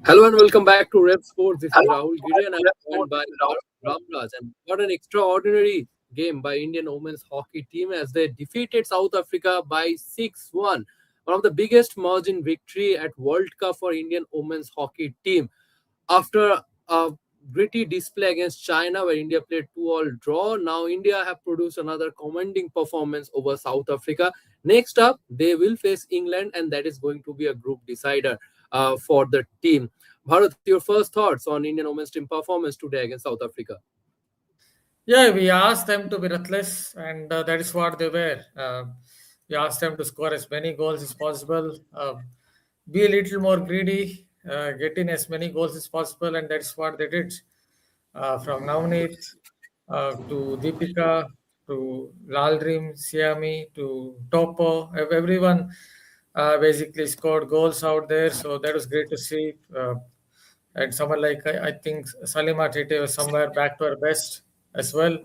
Hello and welcome back to Rep Sports. This is Rahul Giri and I'm joined by Ramraj. And what an extraordinary game by Indian women's hockey team as they defeated South Africa by 6-1. One of the biggest margin victory at World Cup for Indian women's hockey team. After a gritty display against China where India played 2-all draw, now India have produced another commanding performance over South Africa. Next up, they will face England and that is going to be a group decider for the team. Bharat, your first thoughts on Indian women's team performance today against South Africa? Yeah, we asked them to be ruthless, and that is what they were. We asked them to score as many goals as possible, be a little more greedy, get in as many goals as possible, and that's what they did. From Navneet to Deepika to Lalrim, Siami to Topo, everyone basically scored goals out there. So that was great to see. And someone like I think Salima Tete was somewhere back to her best as well.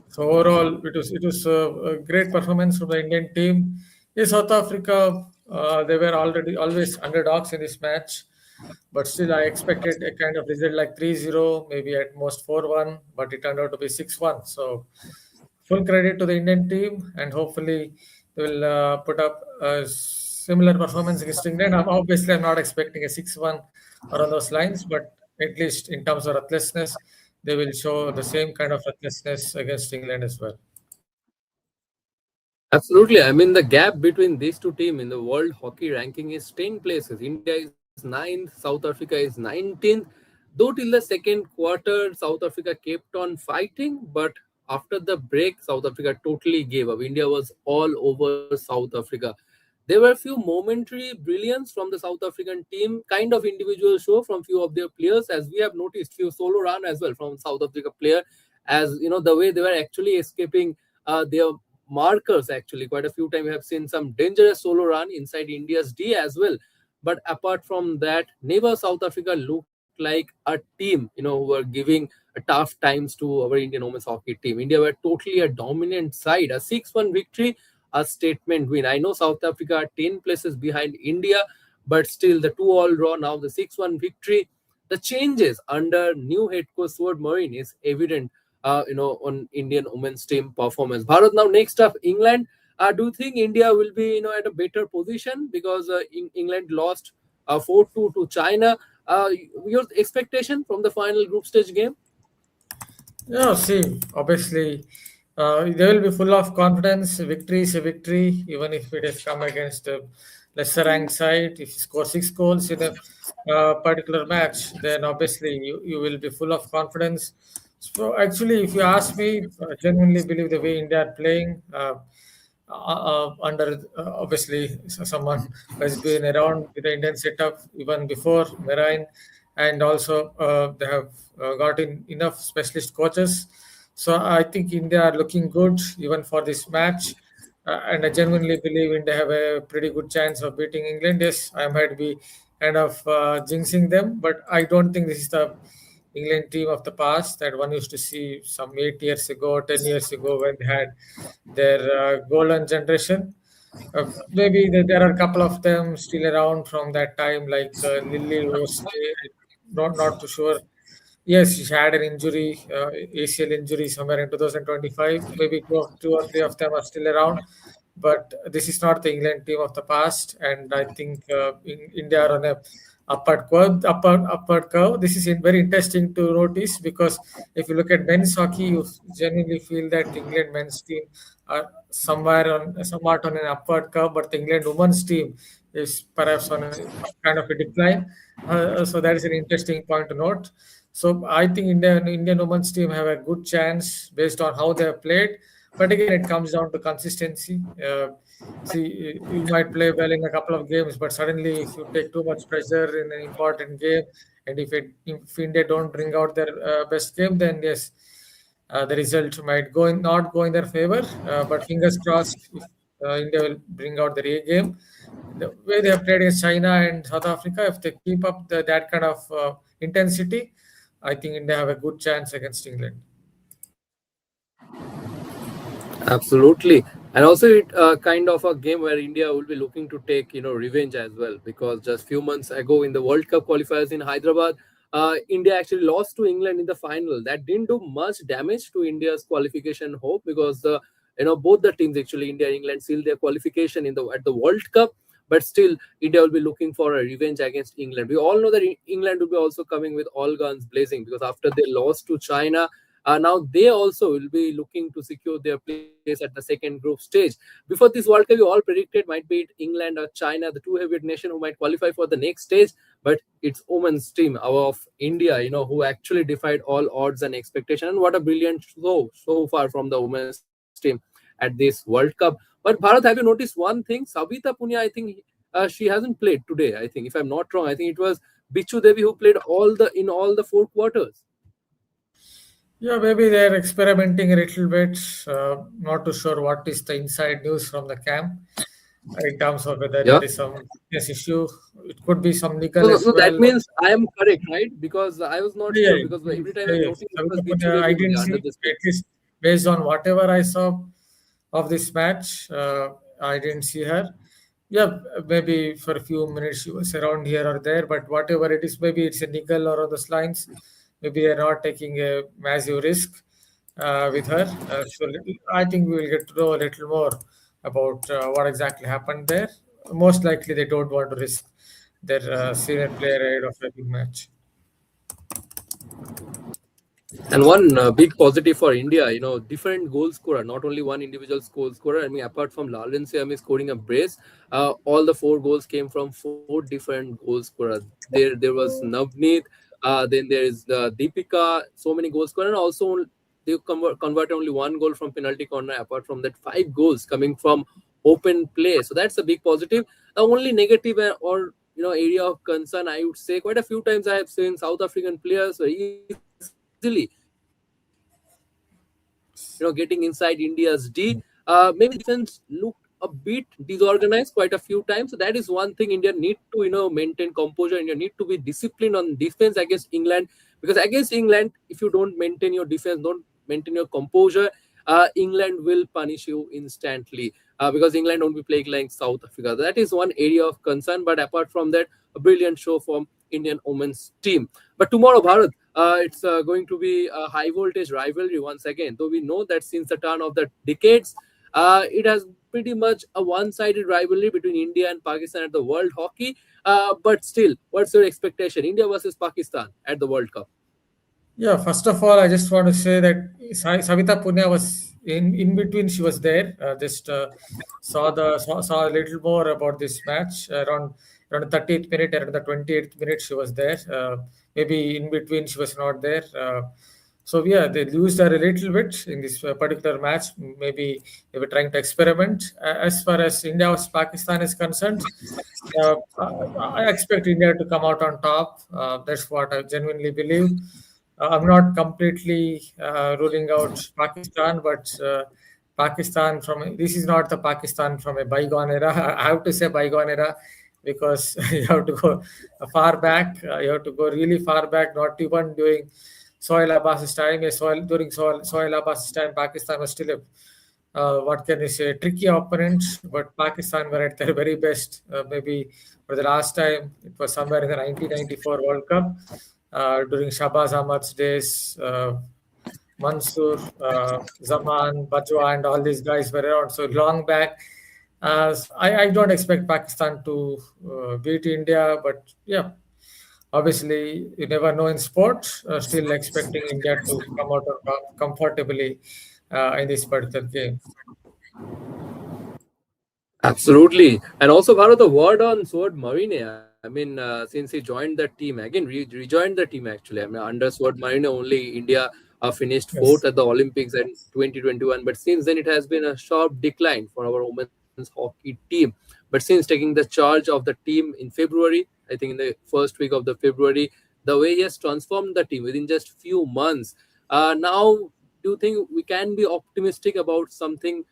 So overall, it was a great performance from the Indian team. Yes, South Africa, they were already always underdogs in this match, but still I expected a kind of result like 3-0, maybe at most 4-1, but it turned out to be 6-1. So full credit to the Indian team, and hopefully they will put up a similar performance against England. Obviously, I'm not expecting a 6-1 or on those lines, but at least in terms of ruthlessness, they will show the same kind of ruthlessness against England as well. Absolutely. I mean, the gap between these two teams in the world hockey ranking is 10 places. India is 9th, South Africa is 19th. Though till the second quarter, South Africa kept on fighting, but after the break, South Africa totally gave up. India was all over South Africa. There were a few momentary brilliance from the South African team, kind of individual show from few of their players, as we have noticed few solo run as well from South Africa player, as you know the way they were actually escaping their markers. Actually, quite a few times we have seen some dangerous solo run inside India's D as well. But apart from that, never South Africa looked like a team, who were giving tough times to our Indian women's hockey team. India were totally a dominant side. A 6-1 victory, a statement win. I know South Africa are 10 places behind India, but still the 2-all draw, now the 6-1 victory. The changes under new head coach Sjoerd Marijne is evident, on Indian women's team performance. Bharat, now next up, England. Do you think India will be, at a better position because England lost 4-2 to China? Your expectation from the final group stage game? Yeah, see, obviously, they will be full of confidence. Victory is a victory, even if it has come against a lesser ranked side. If you score 6 goals in a particular match, then obviously you will be full of confidence. So, actually, if you ask me, I genuinely believe the way India are playing. Under obviously someone who has been around with the Indian setup even before Marine, and also they have gotten enough specialist coaches. So I think India are looking good even for this match, and I genuinely believe India have a pretty good chance of beating England. Yes, I might be kind of jinxing them, but I don't think this is the England team of the past that one used to see some 8 years ago, 10 years ago when they had their golden generation. Maybe there are a couple of them still around from that time, like Lily was not too sure. Yes, she had an injury, ACL injury somewhere in 2025. Maybe two or three of them are still around, but this is not the England team of the past. And I think India are on a upward curve. This is very interesting to notice because if you look at men's hockey, you genuinely feel that England men's team are somewhat on an upward curve, but the England women's team is perhaps on a kind of a decline. So that is an interesting point to note. So I think Indian women's team have a good chance based on how they have played. But again, it comes down to consistency. See, you might play well in a couple of games, but suddenly if you take too much pressure in an important game, and if India don't bring out their best game, then yes, the result might not go in their favor. But fingers crossed, if India will bring out their A game, the way they have played against China and South Africa, if they keep up that kind of intensity, I think India have a good chance against England. Absolutely. And also it kind of a game where India will be looking to take revenge as well, because just few months ago in the World Cup qualifiers in Hyderabad, India actually lost to England in the final. That didn't do much damage to India's qualification hope, because the both the teams, actually India and England, sealed their qualification in the at the World Cup. But still, India will be looking for a revenge against England. We all know that England will be also coming with all guns blazing, because after they lost to China, now they also will be looking to secure their place at the second group stage. Before this World Cup, we all predicted might be it England or China, the two heavyweight nation who might qualify for the next stage. But it's women's team of India, who actually defied all odds and expectation. And what a brilliant show so far from the women's team at this World Cup. But Bharat, have you noticed one thing? Savita Punia, I think she hasn't played today. I think, if I'm not wrong, I think it was Bichu Devi who played all the four quarters. Yeah, maybe they're experimenting a little bit. Not too sure what is the inside news from the camp in terms of whether Yeah. there is some fitness issue. It could be some So, legal as so that well. means I am correct, right? Because I was not Yeah, sure, because every time I yes. noticed it was Savita Bichu Punia, Devi I only didn't under see, the skin. at least based on whatever I saw of this match, I didn't see her. Yeah, maybe for a few minutes she was around here or there, but whatever it is, maybe it's a nickel or on those lines. Maybe they're not taking a massive risk with her. I think we will get to know a little more about what exactly happened there. Most likely, they don't want to risk their senior player ahead of a big match. And one big positive for India, different goal scorer, not only one individual goal scorer. I mean, apart from Lawrence Yami scoring a brace, all the four goals came from four different goal scorers. There was Navneet, then there is Deepika, so many goal scorers, and also they convert only one goal from penalty corner. Apart from that, five goals coming from open play. So that's a big positive. The only negative area of concern, I would say, quite a few times I have seen South African players easily getting inside India's D. Maybe the defense looked a bit disorganized quite a few times. So that is one thing India need to maintain composure. India need to be disciplined on defense against England, because against England, if you don't maintain your defense, don't maintain your composure, England will punish you instantly, because England won't be playing like South Africa. That is one area of concern. But apart from that, a brilliant show from Indian women's team. But tomorrow, Bharat, it's going to be a high voltage rivalry once again. Though we know that since the turn of the decades, it has pretty much a one-sided rivalry between India and Pakistan at the World Hockey. But still, what's your expectation? India versus Pakistan at the World Cup. Yeah, first of all, I just want to say that Savita Punya was in between. She was there. Just saw a little more about this match around the 30th minute, around the 28th minute. She was there. Maybe in between she was not there. So yeah, they used her a little bit in this particular match. Maybe they were trying to experiment. As far as India versus Pakistan is concerned, I expect India to come out on top. That's what I genuinely believe. I'm not completely ruling out Pakistan, but Pakistan from this is not the Pakistan from a bygone era. I have to say bygone era because you have to go far back. You have to go really far back. Not even during Sohail Abbas's time. During Sohail Abbas's time, Pakistan was still a what can you say, tricky opponent, but Pakistan were at their very best. Maybe for the last time, it was somewhere in the 1994 World Cup during Shahbaz Ahmad's days. Mansoor, Zaman, Bajwa, and all these guys were around. So long back. I don't expect Pakistan to beat India, but yeah, obviously you never know in sport. Still expecting India to come out on top comfortably in this particular game. Absolutely. And also, Bharat, the word on Sjoerd Marijne. I mean, since he joined the team, again, rejoined the team actually. I mean, under Sjoerd Marijne, only India finished fourth Yes. at the Olympics in 2021. But since then, it has been a sharp decline for our women's hockey team. But since taking the charge of the team in February, I think in the first week of the February, the way he has transformed the team within just few months. Now, do you think we can be optimistic about something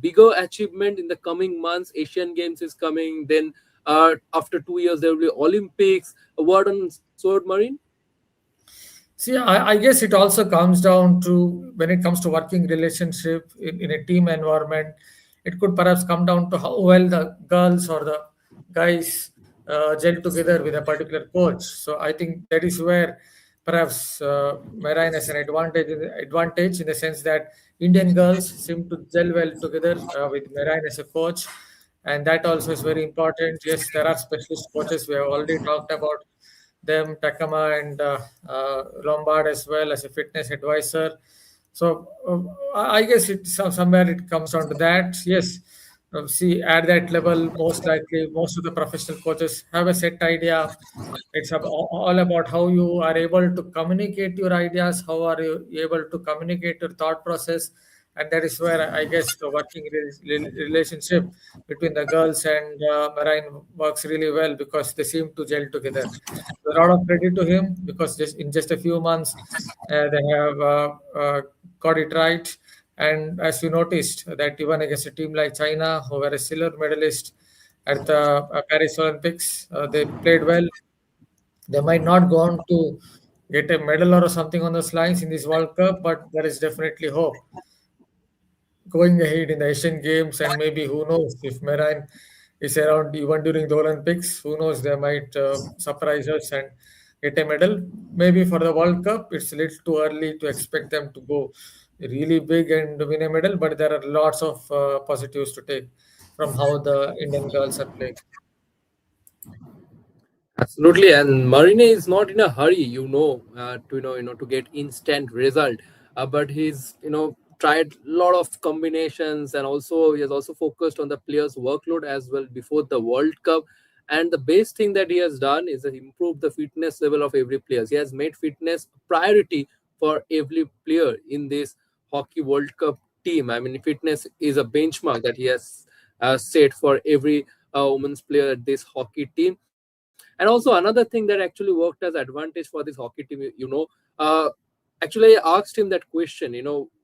bigger achievement in the coming months? Asian Games is coming. Then after 2 years, there will be Olympics. A word on Sword Marine. See, I guess it also comes down to when it comes to working relationship in a team environment, it could perhaps come down to how well the girls or the guys gel together with a particular coach. So I think that is where perhaps Marine has an advantage in the sense that Indian girls seem to gel well together with Marine as a coach, and that also is very important. Yes, there are specialist coaches. We have already talked about them, Takama and Lombard as well as a fitness advisor. So I guess somewhere it comes down to that. Yes, see at that level, most likely most of the professional coaches have a set idea. It's all about how you are able to communicate your ideas, how are you able to communicate your thought process, and that is where I guess the working relationship between the girls and Marine works really well because they seem to gel together. A lot of credit to him because just in just a few months they have got it right. And as you noticed, that even against a team like China, who were a silver medalist at the Paris Olympics, they played well. They might not go on to get a medal or something on those lines in this World Cup, but there is definitely hope going ahead in the Asian Games, and maybe who knows if Marine is around even during the Olympics, who knows they might surprise us and get a medal. Maybe for the World Cup, it's a little too early to expect them to go really big and win a medal, but there are lots of positives to take from how the Indian girls are playing. Absolutely, and Marine is not in a hurry, to to get instant result. But he's tried a lot of combinations, and also he has also focused on the players' workload as well before the World Cup. And the best thing that he has done is that improve the fitness level of every player. He has made fitness a priority for every player in this hockey World Cup team. I mean, fitness is a benchmark that he has set for every women's player at this hockey team. And also another thing that actually worked as advantage for this hockey team, actually I asked him that question,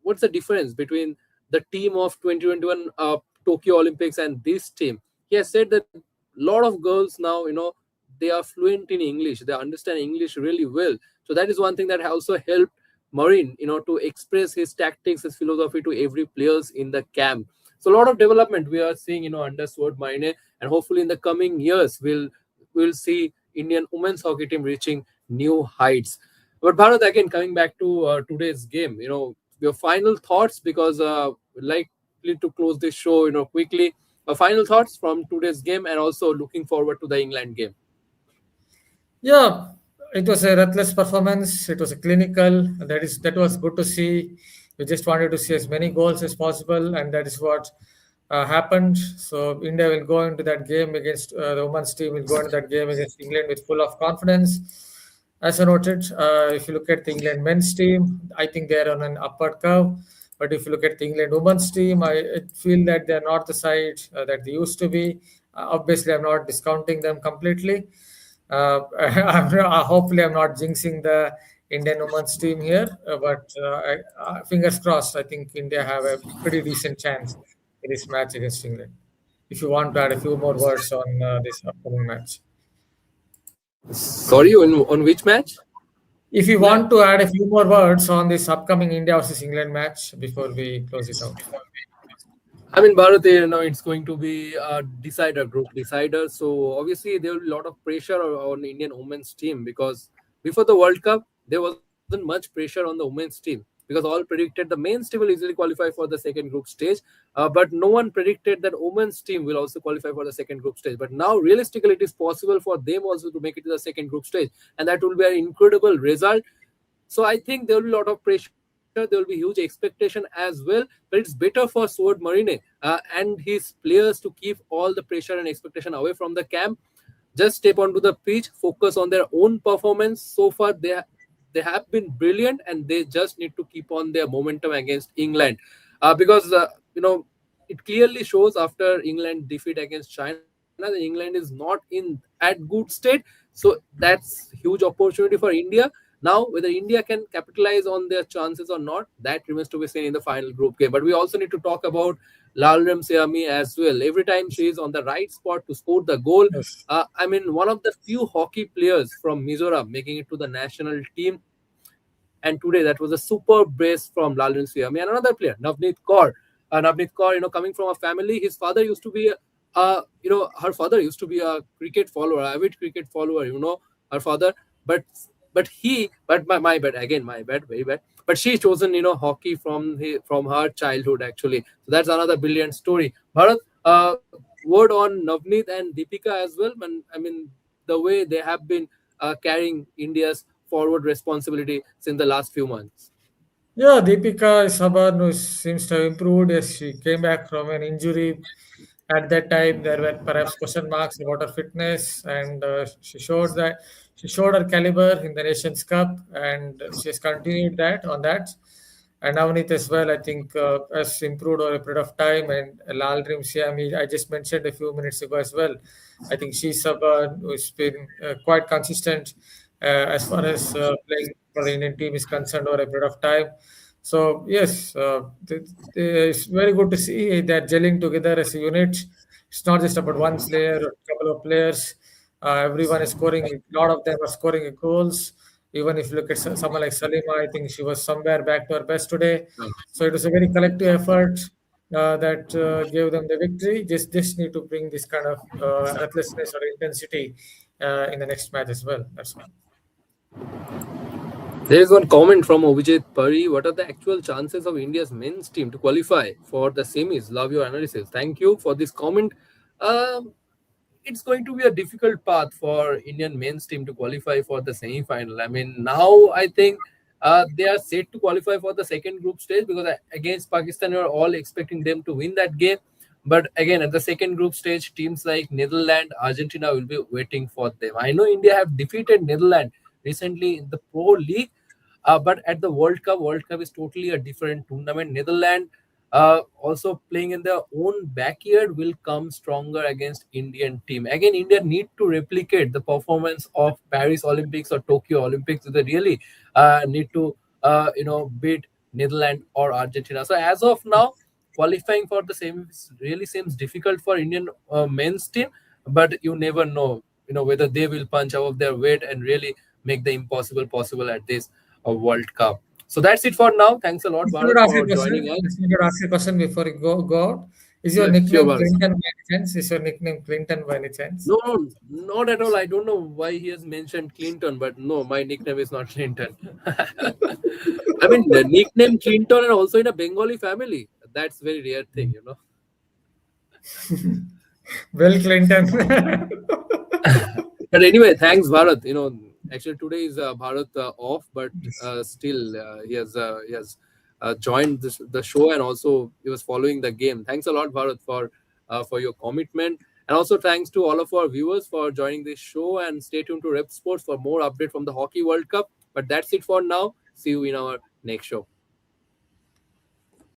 what's the difference between the team of 2021 Tokyo Olympics and this team. He has said that a lot of girls now, they are fluent in English, they understand English really well. So that is one thing that also helped Marine, to express his tactics, his philosophy to every players in the camp. So a lot of development we are seeing, under Sjoerd Marijne, and hopefully in the coming years we'll see Indian women's hockey team reaching new heights. But Bharat, again, coming back to today's game, your final thoughts, because likely to close this show, quickly. Final thoughts from today's game, and also looking forward to the England game. Yeah, it was a ruthless performance. It was a clinical. That was good to see. We just wanted to see as many goals as possible, and that is what happened. So India will go into that game against the women's team. Will go into that game against England with full of confidence. As I noted, if you look at the England men's team, I think they are on an upward curve. But if you look at the England women's team, I feel that they are not the side that they used to be. Obviously, I'm not discounting them completely. Hopefully, I'm not jinxing the Indian women's team here, but fingers crossed. I think India have a pretty decent chance in this match against England. If you want to add a few more words on this upcoming match, Sorry, on which match? if you want to add a few more words on this upcoming India versus England match before we close it out. I mean, Bharat, it's going to be a decider, group decider. So obviously, there will be a lot of pressure on Indian women's team, because before the World Cup, there wasn't much pressure on the women's team, because all predicted the men's team will easily qualify for the second group stage. But no one predicted that women's team will also qualify for the second group stage. But now, realistically, it is possible for them also to make it to the second group stage, and that will be an incredible result. So I think there will be a lot of pressure. There will be huge expectation as well. But it's better for Sjoerd Marijne and his players to keep all the pressure and expectation away from the camp. Just step onto the pitch, focus on their own performance. So far, they have been brilliant, and they just need to keep on their momentum against England, because it clearly shows after England defeat against China that England is not in at good state. So that's huge opportunity for India. Now, whether India can capitalize on their chances or not, that remains to be seen in the final group game. But we also need to talk about Lalram Seami as well. Every time she is on the right spot to score the goal, Yes. I mean, one of the few hockey players from Mizoram making it to the national team. and today that was a superb brace from Lalin Siyami. And another player, Navneet Kaur. Navneet Kaur, coming from a family, his father used to be her father used to be a cricket follower, avid cricket follower, her father. But my bad again, my bad, very bad. But she chosen, hockey from her childhood actually. So that's another brilliant story. Bharat, word on Navneet and Deepika as well. And I mean, the way they have been carrying India's forward responsibility since the last few months. Yeah, Deepika is someone who seems to have improved as she came back from an injury. At that time, there were perhaps question marks about her fitness, and she showed her caliber in the Nations Cup, and she has continued that on that. And Navneet as well, I think, has improved over a period of time. And Lal Siami, I just mentioned a few minutes ago as well. I think she's someone who's been quite consistent as far as playing for the Indian team is concerned over a period of time. So yes, it's very good to see that gelling together as a unit. It's not just about one player or a couple of players. Everyone is scoring. A lot of them are scoring goals. Even if you look at someone like Salima, I think she was somewhere back to her best today. So it was a very collective effort that gave them the victory. Just need to bring this kind of recklessness or intensity in the next match as well. That's all. There is one comment from Abhijit Pari. What are the actual chances of India's men's team to qualify for the semis? Love your analysis. Thank you for this comment. Um, it's going to be a difficult path for Indian men's team to qualify for the semi-final. I mean, now I think they are set to qualify for the second group stage because against Pakistan, we are all expecting them to win that game. But again, at the second group stage, teams like Netherlands, Argentina will be waiting for them. I know India have defeated Netherlands recently in the Pro League, but at the World Cup is totally a different tournament. Netherlands also playing in their own backyard will come stronger against Indian team. Again, India need to replicate the performance of Paris Olympics or Tokyo Olympics. They really need to beat Netherlands or Argentina. So as of now, qualifying for the same really seems difficult for Indian men's team. But you never know, whether they will punch above their weight and really make the impossible possible at this World Cup. So that's it for now. Thanks a lot, If you Bharat, could ask a for joining question, us. if you could ask a question before you go out, is your Yeah, sure, nickname Bharat. Clinton by any chance? Is your nickname Clinton by any chance? No, no, not at all. I don't know why he has mentioned Clinton, but no, my nickname is not Clinton. I mean, the nickname Clinton and also in a Bengali family. That's very rare thing. Well, Clinton. But anyway, thanks, Bharat. Actually today is Bharat off, but still he has joined the show and also he was following the game. Thanks a lot, Bharat, for your commitment, and also thanks to all of our viewers for joining this show. And stay tuned to Rep Sports for more update from the Hockey World Cup. But that's it for now. See you in our next show.